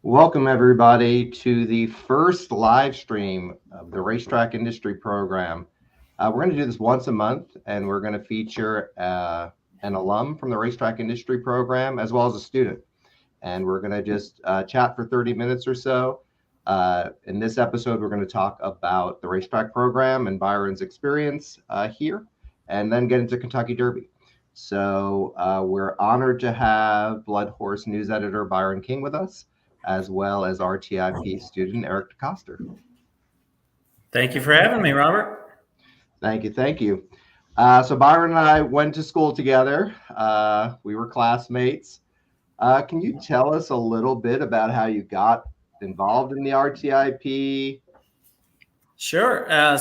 Welcome, everybody, to the first live stream of the Racetrack Industry Program. We're going to do this once a month, and we're going to feature an alum from the Racetrack Industry Program as well as a student. And we're going to just chat for 30 minutes or so. In this episode, we're going to talk about the racetrack program and Byron's experience here, and then get into Kentucky Derby. So we're honored to have Blood Horse News Editor Byron King with us, as well as RTIP student Eric DeCoster. Thank you for having me, Robert. Thank you. Thank you. So Byron and I went to school together. We were classmates. Can you tell us a little bit about how you got involved in the RTIP? Sure. I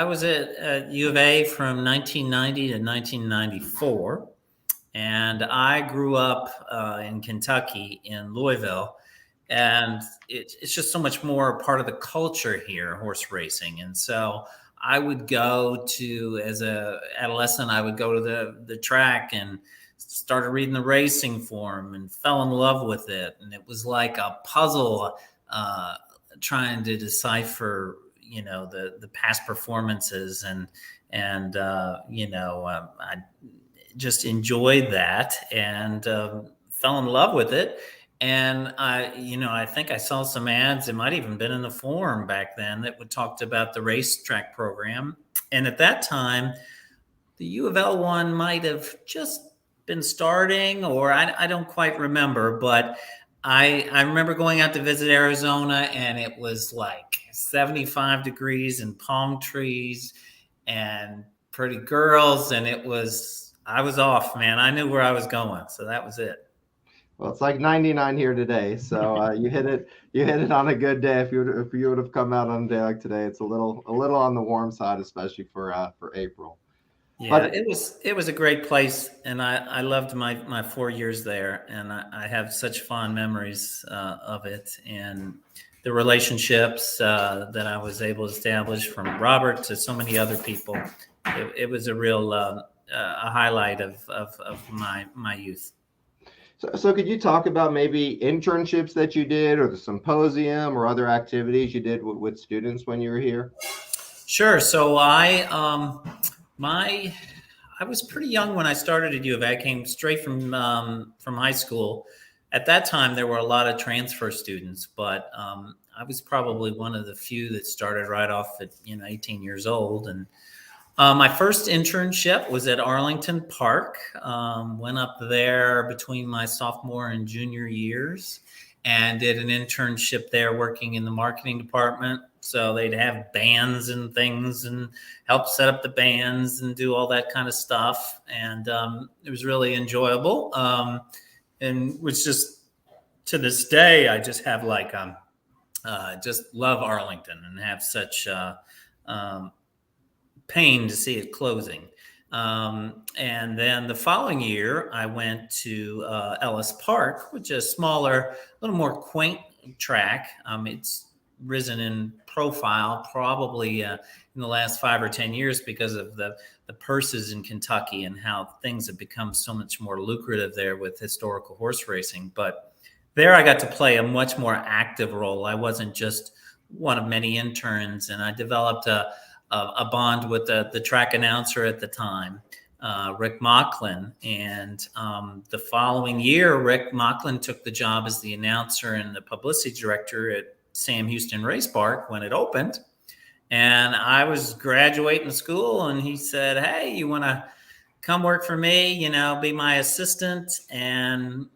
was at U of A from 1990 to 1994. And I grew up in Kentucky, in Louisville, and it's just so much more part of the culture here, horse racing. And so I would go to, as a adolescent, I would go to the track and started reading the racing form and fell in love with it. And it was like a puzzle trying to decipher, the past performances and I just enjoyed that and fell in love with it. And I think I saw some ads. It might even been in the forum back then that would talked about the racetrack program. And at that time, the U of L one might have just been starting, or I don't quite remember. But I remember going out to visit Arizona, and it was like 75 degrees and palm trees and pretty girls, and I was off, man. I knew where I was going, so that was it. Well, it's like 99 here today, so you hit it on a good day. If you would have come out on a day like today, it's a little on the warm side, especially for April. Yeah, but it was a great place, and I loved my 4 years there, and I have such fond memories of it, and the relationships that I was able to establish, from Robert to so many other people. It was a real a highlight of my youth. So could you talk about maybe internships that you did, or the symposium, or other activities you did with students when you were here? Sure. So I was pretty young when I started at U of A. I came straight from high school. At that time, there were a lot of transfer students, but I was probably one of the few that started right off at 18 years old. And my first internship was at Arlington Park. Went up there between my sophomore and junior years and did an internship there working in the marketing department. So they'd have bands and things and help set up the bands and do all that kind of stuff. And it was really enjoyable. And was just, to this day, I just have just love Arlington and have such pain to see it closing. And then the following year, I went to Ellis Park, which is a smaller, a little more quaint track. It's risen in profile probably in the last 5 or 10 years because of the purses in Kentucky and how things have become so much more lucrative there with historical horse racing. But there I got to play a much more active role. I wasn't just one of many interns, and I developed a bond with the track announcer at the time, Rick Mocklin. And the following year, Rick Mocklin took the job as the announcer and the publicity director at Sam Houston Race Park when it opened. And I was graduating school, and he said, "Hey, you want to come work for me, be my assistant?" And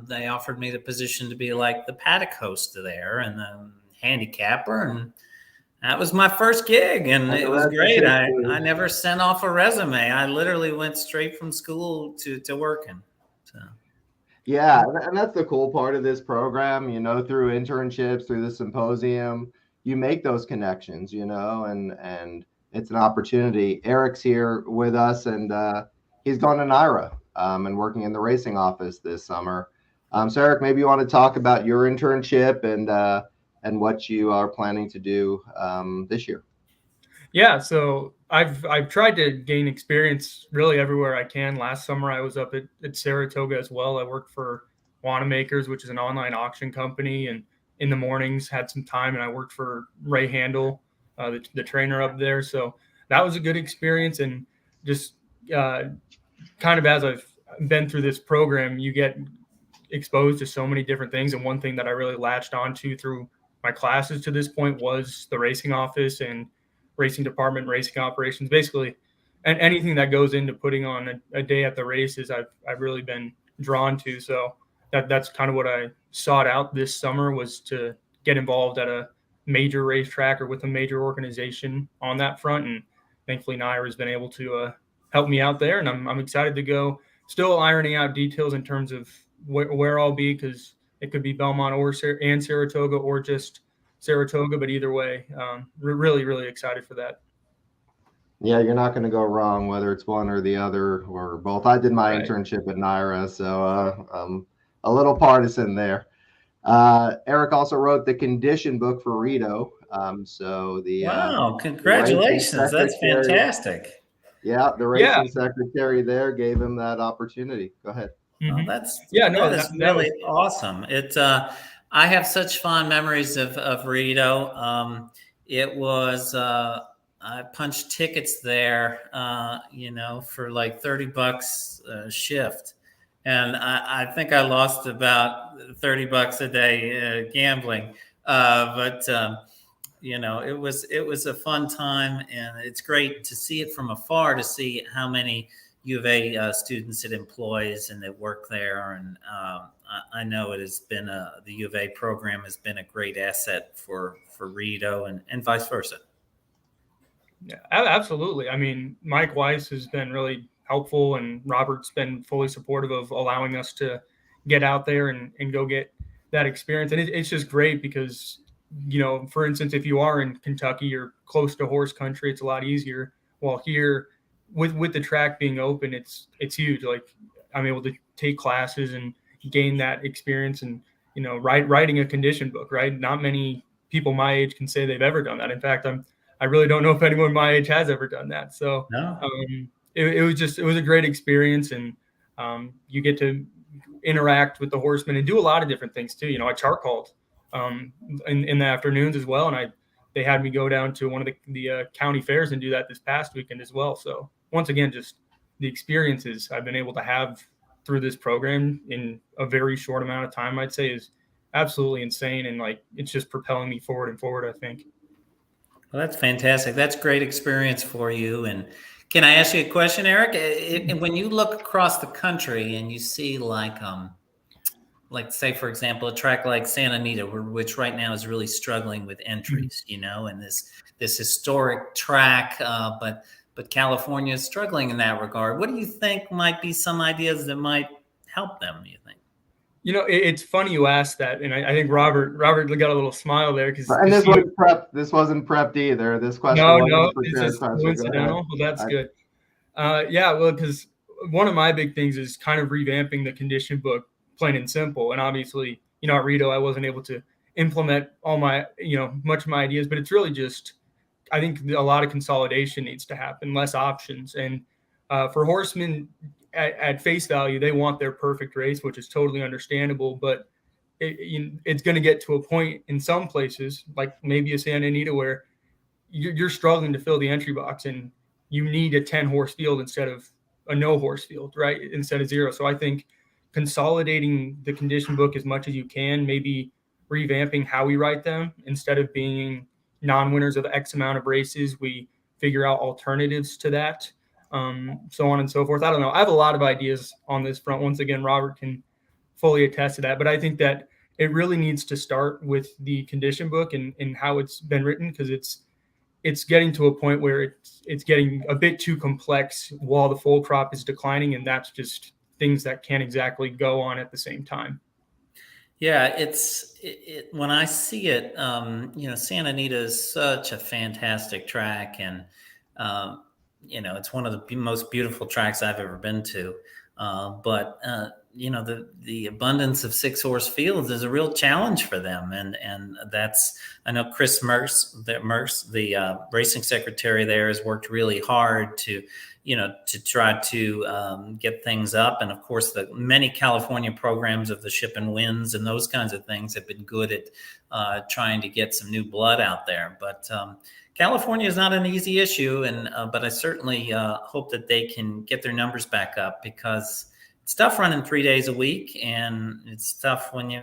they offered me the position to be like the paddock host there and the handicapper. And that was my first gig, and it was great. I never sent off a resume. I literally went straight from school to working. So. Yeah, and that's the cool part of this program, through internships, through the symposium, you make those connections, and it's an opportunity. Eric's here with us, and he's going to NYRA and working in the racing office this summer. So Eric, maybe you want to talk about your internship and what you are planning to do this year. Yeah, so I've tried to gain experience really everywhere I can. Last summer I was up at Saratoga as well. I worked for Wanamaker's, which is an online auction company. And in the mornings had some time, and I worked for Ray Handel, the trainer up there. So that was a good experience. And just kind of as I've been through this program, you get exposed to so many different things. And one thing that I really latched onto through my classes to this point was the racing office and racing department, racing operations, basically, and anything that goes into putting on a day at the races, I've really been drawn to. So that's kind of what I sought out this summer, was to get involved at a major racetrack or with a major organization on that front. And thankfully Naira has been able to help me out there, and I'm excited to go. Still ironing out details in terms of where I'll be, because it could be Belmont and Saratoga, or just Saratoga. But either way, really, really excited for that. Yeah, you're not going to go wrong whether it's one or the other or both. I did my internship at Naira, so a little partisan there. Eric also wrote the condition book for Rito. Wow, congratulations! That's fantastic. Yeah, the racing secretary there gave him that opportunity. Go ahead. Well, that's really awesome. I have such fond memories of Rito. It was I punched tickets there, for like $30 a shift, and I think I lost about $30 a day gambling. It was a fun time, and it's great to see it from afar, to see how many U of A students it employs and that work there. And I know it has been the U of A program has been a great asset for Rito and vice versa. Yeah, absolutely. I mean, Mike Weiss has been really helpful, and Robert's been fully supportive of allowing us to get out there and go get that experience. And it's just great because, for instance, if you are in Kentucky, you're close to horse country, it's a lot easier. While here, with the track being open, it's huge. Like, I'm able to take classes and gain that experience, and writing a condition book, right? Not many people my age can say they've ever done that. In fact, I really don't know if anyone my age has ever done that. So no. It was a great experience, and you get to interact with the horsemen and do a lot of different things too. I chart called in the afternoons as well, and they had me go down to one of the county fairs and do that this past weekend as well. So once again, just the experiences I've been able to have through this program in a very short amount of time, I'd say, is absolutely insane. And it's just propelling me forward and forward, I think. Well, that's fantastic. That's great experience for you. And can I ask you a question, Eric? When you look across the country and you see like say, for example, a track like Santa Anita, which right now is really struggling with entries, and this historic track, but California is struggling in that regard. What do you think might be some ideas that might help them, you think? It's funny you asked that, and I think Robert got a little smile there because. And this wasn't prepped either. This question. No, it's just coincidental. Well, that's good. Because one of my big things is kind of revamping the condition book, plain and simple. And obviously, at Rito, I wasn't able to implement all my, much of my ideas, but it's really just, I think a lot of consolidation needs to happen, less options. And for horsemen, at face value, they want their perfect race, which is totally understandable. But it's going to get to a point in some places, like maybe a Santa Anita, where you're struggling to fill the entry box, and you need a 10-horse field instead of a no-horse field, right? Instead of 0. So I think consolidating the condition book as much as you can, maybe revamping how we write them. Instead of being non-winners of X amount of races, we figure out alternatives to that. So on and so forth. I don't know. I have a lot of ideas on this front. Once again, Robert can fully attest to that. But I think that it really needs to start with the condition book and how it's been written, because it's getting to a point where it's getting a bit too complex while the foal crop is declining, and that's just things that can't exactly go on at the same time. Yeah, when I see it, Santa Anita is such a fantastic track, and it's one of the most beautiful tracks I've ever been to. But the abundance of 6-horse fields is a real challenge for them, and I know Chris Merce, the racing secretary there, has worked really hard to to try to get things up. And of course, the many California programs of the Ship and Winds and those kinds of things have been good at trying to get some new blood out there. But California is not an easy issue, but I certainly hope that they can get their numbers back up, because it's tough running 3 days a week, and it's tough when you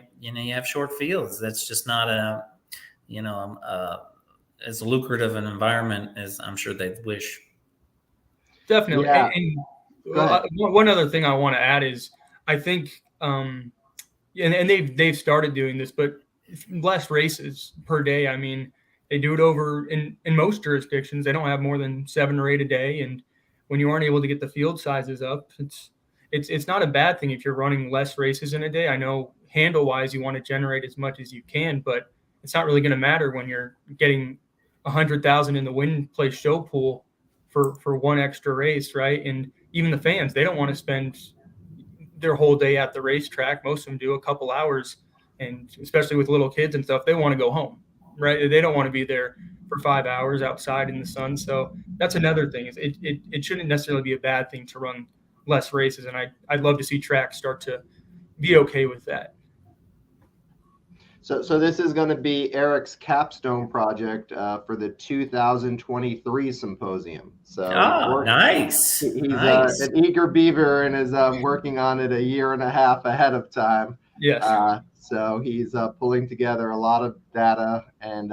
have short fields. That's just not as lucrative an environment as I'm sure they'd wish. Definitely. Yeah. And one other thing I want to add is, I think, and they've started doing this, but less races per day. I mean, they do it over in most jurisdictions. They don't have more than 7 or 8 a day, and when you aren't able to get the field sizes up, it's not a bad thing if you're running less races in a day. I know handle wise you want to generate as much as you can, but it's not really going to matter when you're getting 100,000 in the win place show pool for one extra race, right? And even the fans, they don't want to spend their whole day at the racetrack. Most of them do a couple hours, and especially with little kids and stuff, they want to go home, right? They don't want to be there for 5 hours outside in the sun. So that's another thing. It shouldn't necessarily be a bad thing to run less races, and I'd love to see tracks start to be okay with that. So this is going to be Eric's Capstone Project for the 2023 symposium. So nice. He's nice. An eager beaver and is working on it a year and a half ahead of time. Yes. So he's pulling together a lot of data and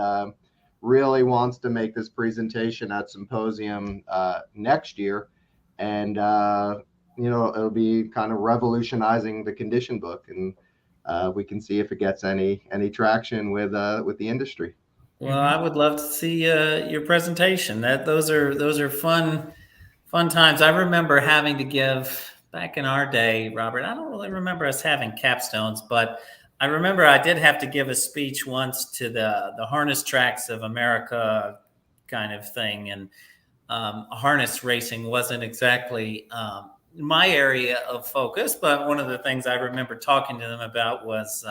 really wants to make this presentation at symposium next year. And, it'll be kind of revolutionizing the condition book, and we can see if it gets any traction with the industry. Well, I would love to see your presentation. Those are fun times. I remember having to give back in our day, Robert. I don't really remember us having capstones, but I remember I did have to give a speech once to the harness tracks of America kind of thing, and harness racing wasn't exactly my area of focus, but one of the things I remember talking to them about was,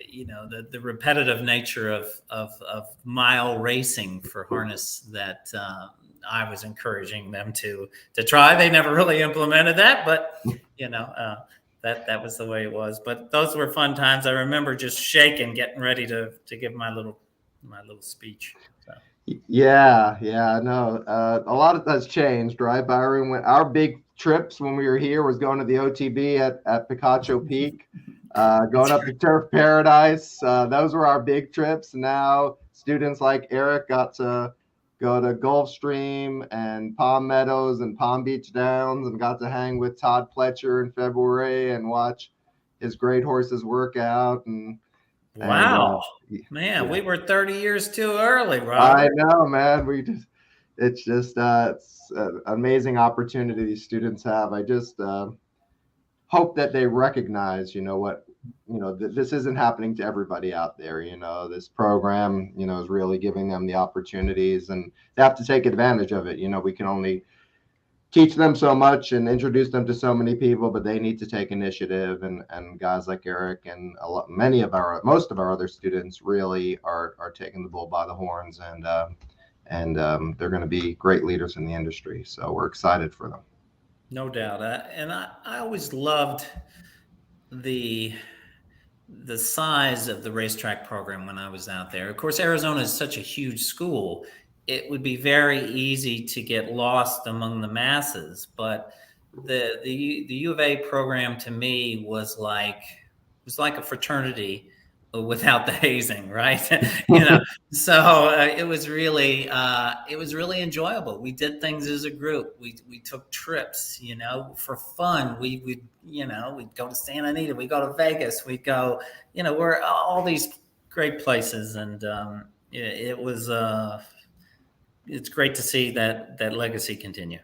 the repetitive nature of mile racing for harness that I was encouraging them to try. They never really implemented that, but that was the way it was. But those were fun times. I remember just shaking, getting ready to give my little speech. So. Yeah, no, a lot of that's changed, right, Byron? Our big trips when we were here was going to the OTB at Picacho Peak, going up to Turf Paradise. Those were our big trips. Now students like Eric got to go to Gulfstream and Palm Meadows and Palm Beach Downs, and got to hang with Todd Pletcher in February and watch his great horses work out. Wow, man, we were 30 years too early, Robert. I know, man. It's just it's an amazing opportunity these students have. I just hope that they recognize, this isn't happening to everybody out there. This program, is really giving them the opportunities, and they have to take advantage of it. We can only teach them so much and introduce them to so many people, but they need to take initiative, and guys like Eric and most of our other students really are taking the bull by the horns, and they're going to be great leaders in the industry. So we're excited for them. No doubt. I always loved the size of the racetrack program when I was out there. Of course, Arizona is such a huge school. It would be very easy to get lost among the masses, but the U of A program to me was like a fraternity without the hazing, right? So it was really enjoyable. We did things as a group. We took trips, for fun. We'd go to Santa Anita, we go to Vegas, we go, we're all these great places, and it was. It's great to see that legacy continue.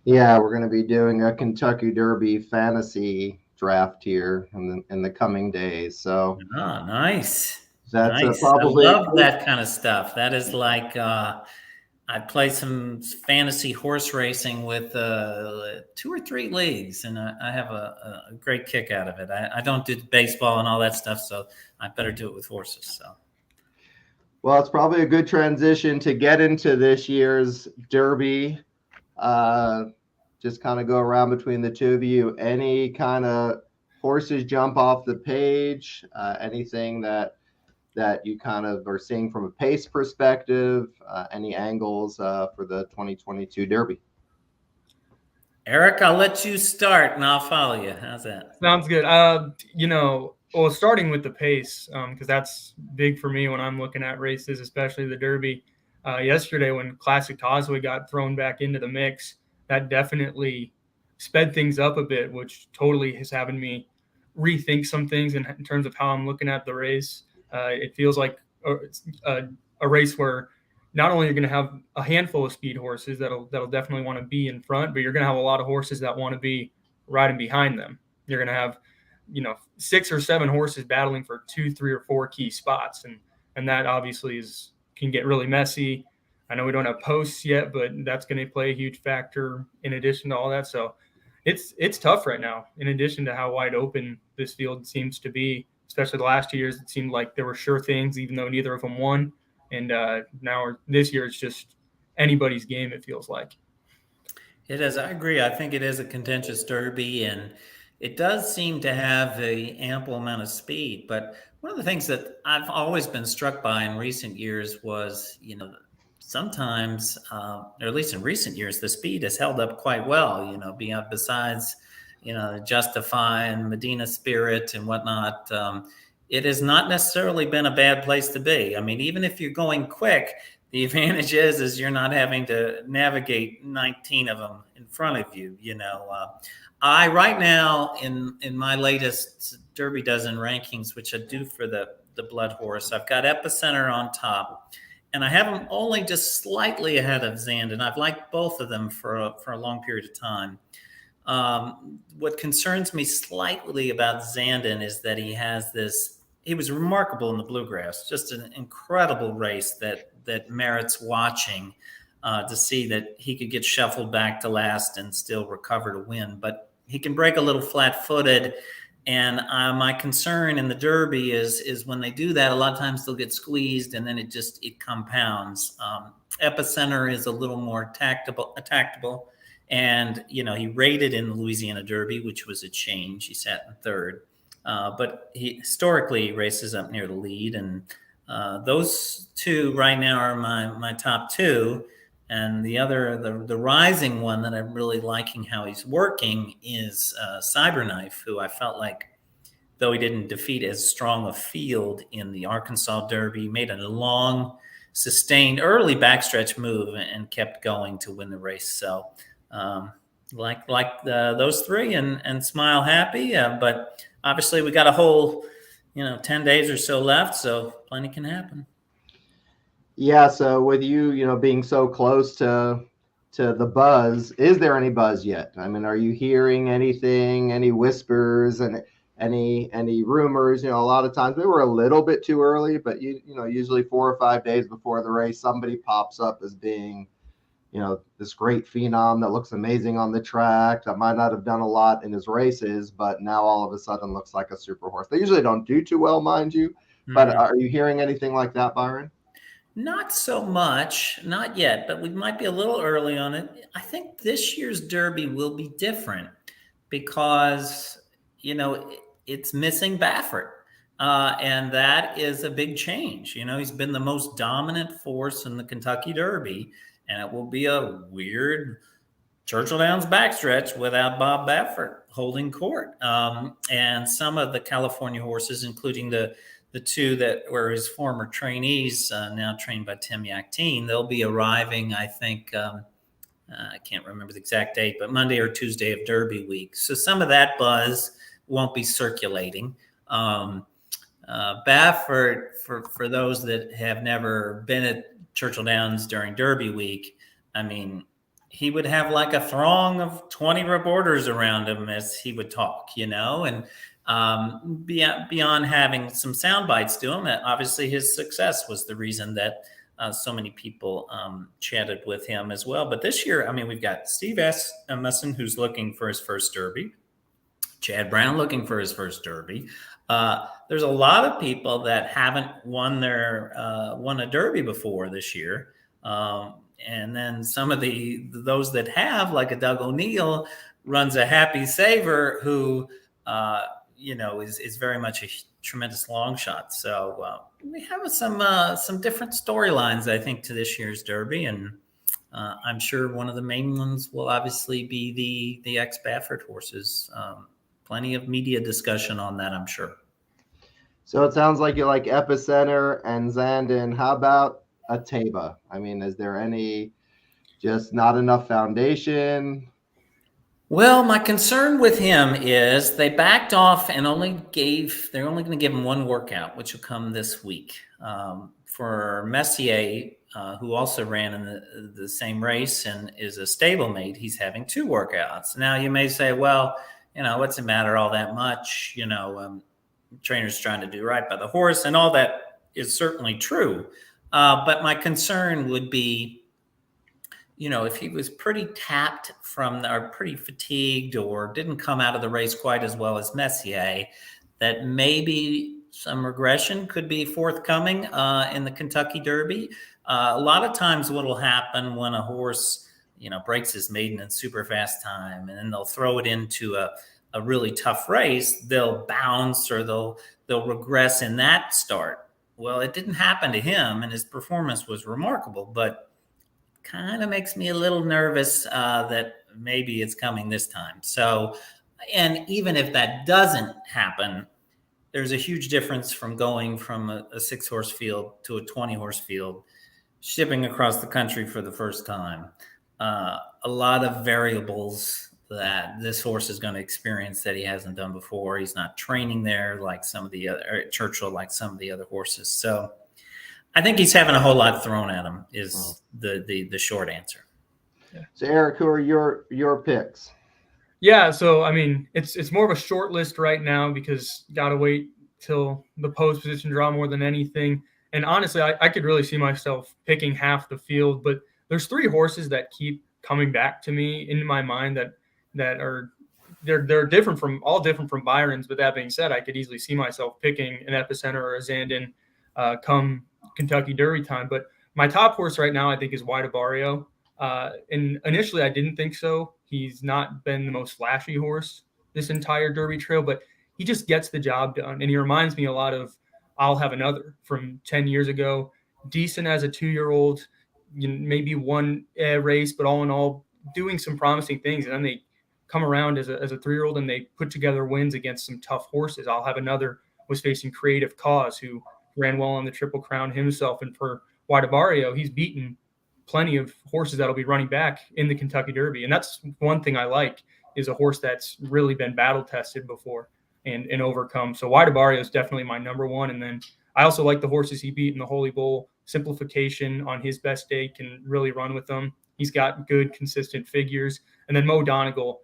Yeah, we're going to be doing a Kentucky Derby fantasy draft here in the coming days. So, nice. That's nice. probably. I love that kind of stuff. That is like I play some fantasy horse racing with 2 or 3 leagues, and I have a great kick out of it. I don't do baseball and all that stuff, so I better do it with horses. So. Well, it's probably a good transition to get into this year's Derby just kind of go around between the two of you. Any kind of horses jump off the page? Anything that you kind of are seeing from a pace perspective? Any angles for the 2022 Derby? Eric, I'll let you start and I'll follow you. How's that? Sounds good. Well, starting with the pace, because that's big for me when I'm looking at races, especially the Derby. Yesterday, when Classic Causeway got thrown back into the mix, that definitely sped things up a bit, which totally is having me rethink some things in terms of how I'm looking at the race. It feels like a race where not only are you going to have a handful of speed horses that'll definitely want to be in front, but you're going to have a lot of horses that want to be riding behind them. You're going to have, 6 or 7 horses battling for 2, 3, or 4 key spots, and that obviously can get really messy. I know we don't have posts yet, but that's going to play a huge factor in addition to all that. So it's tough right now. In addition to how wide open this field seems to be, especially the last 2 years, it seemed like there were sure things, even though neither of them won. And now this year, it's just anybody's game, it feels like. It is. I agree. I think it is a contentious Derby, and it does seem to have an ample amount of speed. But one of the things that I've always been struck by in recent years was, sometimes, or at least in recent years, the speed has held up quite well, besides, Justify and Medina Spirit and whatnot. It has not necessarily been a bad place to be. I mean, even if you're going quick, the advantage is you're not having to navigate 19 of them in front of you. I right now in my latest Derby Dozen rankings, which I do for the Blood Horse, I've got Epicenter on top, and I have them only just slightly ahead of Zandon. I've liked both of them for a long period of time. What concerns me slightly about Zandon is that he was remarkable in the Bluegrass, just an incredible race that merits watching, to see that he could get shuffled back to last and still recover to win. But he can break a little flat-footed, and my concern in the Derby is when they do that, a lot of times they'll get squeezed, and then it compounds. Epicenter is a little more tactable, and he rated in the Louisiana Derby, which was a change. He sat in third. But he historically races up near the lead, and those two right now are my top two. And the other, the rising one that I'm really liking how he's working is Cyberknife, who I felt like, though he didn't defeat as strong a field in the Arkansas Derby, made a long, sustained early backstretch move and kept going to win the race. So like those three and Smile Happy, but obviously we got a whole 10 days or so left, so plenty can happen. Yeah, so with you being so close to the buzz, is there any buzz yet? I mean, are you hearing anything, any whispers and any rumors? A lot of times they were a little bit too early, but usually 4 or 5 days before the race, somebody pops up as being this great phenom that looks amazing on the track, that might not have done a lot in his races, but now all of a sudden looks like a super horse. They usually don't do too well, mind you, but are you hearing anything like that, Byron? Not so much, not yet, but we might be a little early on it. I think this year's Derby will be different because, it's missing Baffert. And that is a big change. He's been the most dominant force in the Kentucky Derby, and it will be a weird Churchill Downs backstretch without Bob Baffert holding court. And some of the California horses, including the two that were his former trainees, now trained by Tim Yakteen, they'll be arriving, I think, I can't remember the exact date, but Monday or Tuesday of Derby week. So some of that buzz won't be circulating. Baffert, for those that have never been at Churchill Downs during Derby week, I mean, he would have like a throng of 20 reporters around him as he would talk, and beyond having some sound bites to him, obviously his success was the reason that so many people chatted with him as well. But this year, I mean, we've got Steve Asmussen, who's looking for his first Derby, Chad Brown looking for his first Derby. There's a lot of people that haven't won a Derby before this year. and then some of those that have, like a Doug O'Neill, runs a Happy Saver who is very much a tremendous long shot. So we have some different storylines, I think, to this year's Derby, and I'm sure one of the main ones will obviously be the ex-Baffert horses. Plenty of media discussion on that, I'm sure. So it sounds like you like Epicenter and Zandon. How about a Taba? I mean, is there any just not enough foundation? Well, my concern with him is they backed off and they're only going to give him one workout, which will come this week. For Messier, who also ran in the same race and is a stablemate, he's having 2 workouts. Now you may say, well, what's it matter all that much? Trainers trying to do right by the horse, and all that is certainly true. But my concern would be, if he was pretty tapped or pretty fatigued or didn't come out of the race quite as well as Messier, that maybe some regression could be forthcoming in the Kentucky Derby. A lot of times what will happen when a horse, breaks his maiden and super fast time, and then they'll throw it into a really tough race, they'll bounce or they'll regress in that start. Well, it didn't happen to him, and his performance was remarkable, but kind of makes me a little nervous that maybe it's coming this time. So, and even if that doesn't happen, there's a huge difference from going from a 6-horse field to a 20-horse field, shipping across the country for the first time. A lot of variables that this horse is going to experience that he hasn't done before. He's not training there like some of the other Churchill, like some of the other horses. So I think he's having a whole lot thrown at him is the short answer. Yeah. So Eric, who are your picks? Yeah, so I mean, it's more of a short list right now because got to wait till the post position draw more than anything. And honestly, I could really see myself picking half the field, but there's 3 horses that keep coming back to me in my mind that are they're different from Byron's. But that being said, I could easily see myself picking an Epicenter or a Zandon come Kentucky Derby time. But my top horse right now, I think, is Wide Barrio. And initially, I didn't think so. He's not been the most flashy horse this entire Derby trail, but he just gets the job done. And he reminds me a lot of I'll Have Another from 10 years ago. Decent as a 2-year-old, maybe one race, but all in all, doing some promising things. And then they come around as a 3-year-old and they put together wins against some tough horses. I'll Have Another was facing Creative Cause, who ran well on the Triple Crown himself. And for Wide Barrio, he's beaten plenty of horses that'll be running back in the Kentucky Derby. And that's one thing I like, is a horse that's really been battle tested before and overcome. So Wide Barrio is definitely my number one. And then I also like the horses he beat in the Holy Bull. Simplification on his best day can really run with them. He's got good, consistent figures. And then Mo Donegal,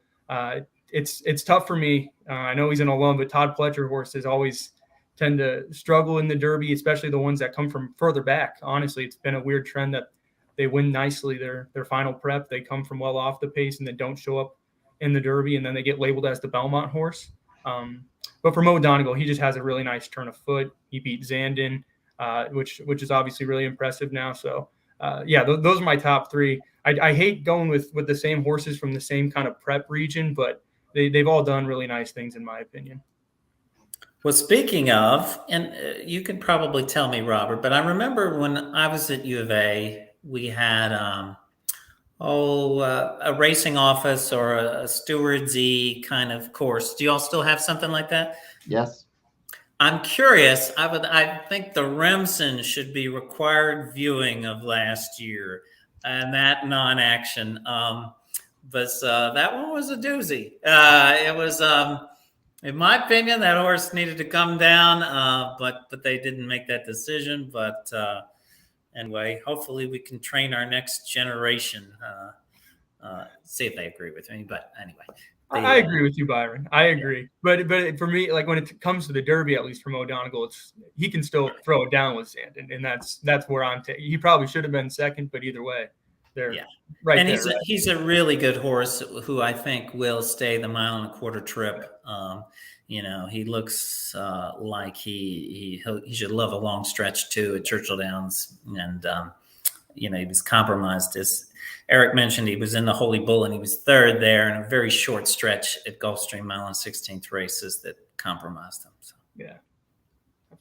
it's tough for me. I know he's an alum, but Todd Pletcher horses always tend to struggle in the Derby, especially the ones that come from further back. Honestly, it's been a weird trend that they win nicely their final prep. They come from well off the pace and then don't show up in the Derby, and then they get labeled as the Belmont horse. But for Mo Donegal, he just has a really nice turn of foot. He beat Zandon, which is obviously really impressive now. So, those are my top 3. I hate going with the same horses from the same kind of prep region, but they've all done really nice things in my opinion. Well, speaking of, and you can probably tell me, Robert, but I remember when I was at U of A, we had a racing office or a stewardsy kind of course. Do you all still have something like that? Yes. I'm curious. I think the Remsen should be required viewing of last year, and that non-action. But that one was a doozy. It was, in my opinion, that horse needed to come down, but they didn't make that decision. But anyway, hopefully we can train our next generation. See if they agree with me. But anyway. I agree with you, Byron. I agree. Yeah. But for me, like when it comes to the Derby, at least for Mo Donegal, he can still throw it down with Zandon, and that's where I'm taking. He probably should have been second, but either way, they're right. And he's a really good horse who I think will stay the 1.25 mile trip. He looks like he should love a long stretch too at Churchill Downs, and he was compromised. As Eric mentioned, he was in the Holy Bull and he was third there in a very short stretch at Gulfstream Mile and 16th races that compromised him. So. Yeah.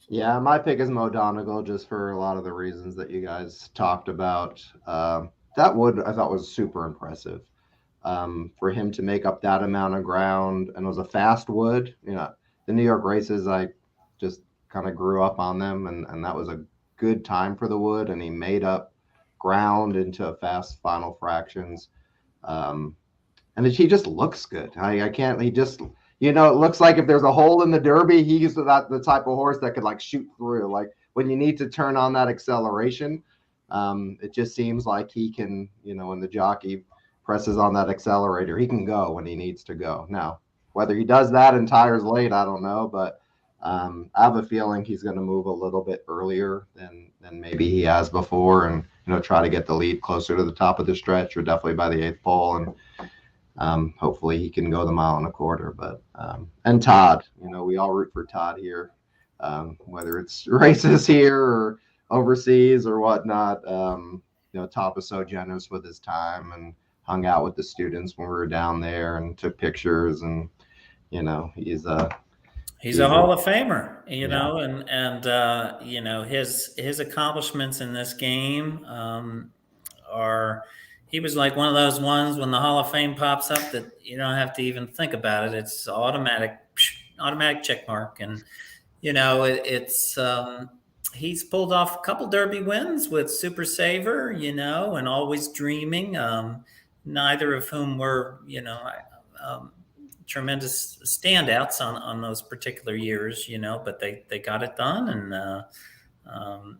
Yeah, my pick is Mo Donegal, just for a lot of the reasons that you guys talked about. That wood I thought was super impressive. For him to make up that amount of ground, and it was a fast wood. The New York races, I just kind of grew up on them, and that was a good time for the wood, and he made up ground into fast final fractions. And he just looks good. It looks like if there's a hole in the Derby, he's the type of horse that could like shoot through. Like when you need to turn on that acceleration, it just seems like he can, when the jockey presses on that accelerator, he can go when he needs to go. Now, whether he does that in tires late, I don't know, but I have a feeling he's going to move a little bit earlier than maybe he has before, and try to get the lead closer to the top of the stretch, or definitely by the 8th pole, and hopefully he can go the 1.25 miles. But and Todd, we all root for Todd here, whether it's races here or overseas or whatnot. Top is so generous with his time and hung out with the students when we were down there and took pictures, and he's a Hall of Famer, and his accomplishments in this game he was like one of those ones when the Hall of Fame pops up that you don't have to even think about it. It's automatic check mark. And, he's pulled off a couple Derby wins with Super Saver, and Always Dreaming, neither of whom were, tremendous standouts on those particular years, but they got it done. And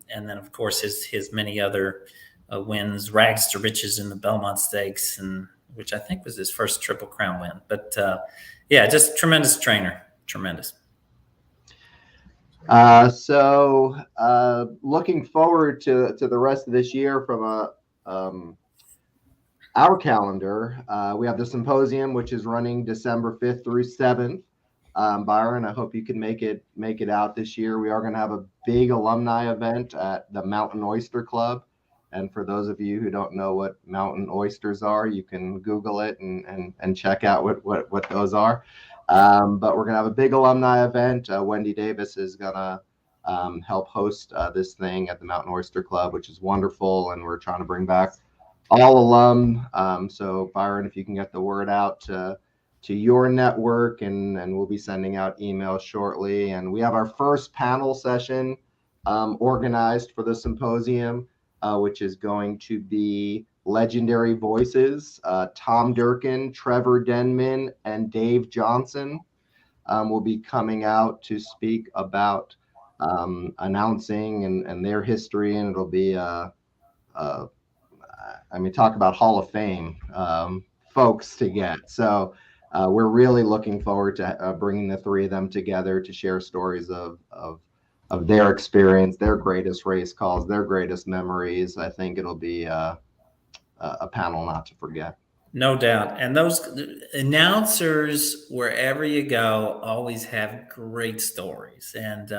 then, of course, his many other wins, rags to riches in the Belmont Stakes, and which I think was his first Triple Crown win. But just tremendous trainer, tremendous. So looking forward to the rest of this year from our calendar, we have the symposium, which is running December 5th through 7th. Byron, I hope you can make it out this year. We are going to have a big alumni event at the Mountain Oyster Club. And for those of you who don't know what mountain oysters are, you can Google it and check out what those are. But we're going to have a big alumni event. Wendy Davis is going to help host this thing at the Mountain Oyster Club, which is wonderful. And we're trying to bring back all alum. So Byron, if you can get the word out to your network, and we'll be sending out emails shortly. And we have our first panel session organized for the symposium, which is going to be legendary voices. Tom Durkin, Trevor Denman, and Dave Johnson will be coming out to speak about announcing and their history. And it'll be, talk about Hall of Fame folks to get. So we're really looking forward to bringing the three of them together to share stories of their experience, their greatest race calls, their greatest memories. I think it'll be a panel not to forget. No doubt. And those announcers, wherever you go, always have great stories. And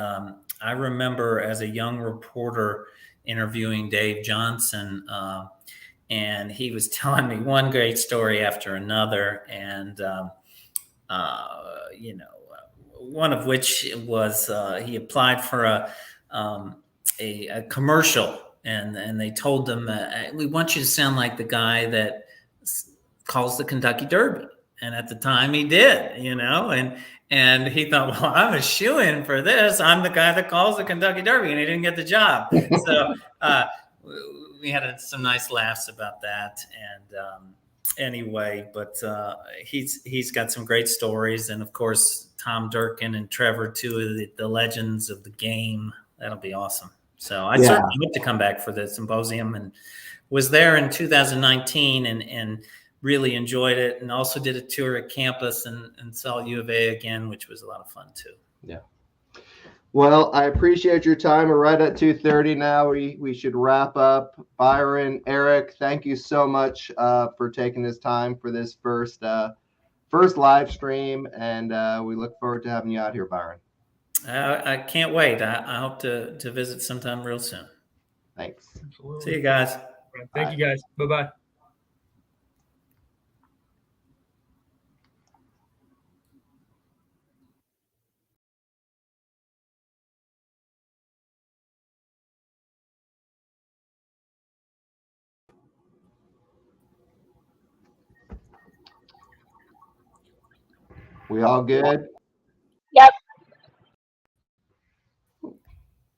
I remember as a young reporter interviewing Dave Johnson, and he was telling me one great story after another. And, one of which was he applied for a commercial, and they told him, we want you to sound like the guy that calls the Kentucky Derby. And at the time he did, and he thought, well, I'm a shoo-in for this. I'm the guy that calls the Kentucky Derby, and he didn't get the job. So we had some nice laughs about that. And anyway, but he's got some great stories. And of course, Tom Durkin and Trevor, two of the legends of the game. That'll be awesome. So I certainly hope to come back for the symposium, and was there in 2019 and really enjoyed it, and also did a tour at campus and saw U of A again, which was a lot of fun too. Yeah. Well, I appreciate your time. We're right at 2:30 now. We should wrap up. Byron, Eric, thank you so much for taking this time for this first live stream, and we look forward to having you out here, Byron. I can't wait. I hope to visit sometime real soon. Thanks. Absolutely. See you guys. Thank you, guys. Bye-bye. We all good?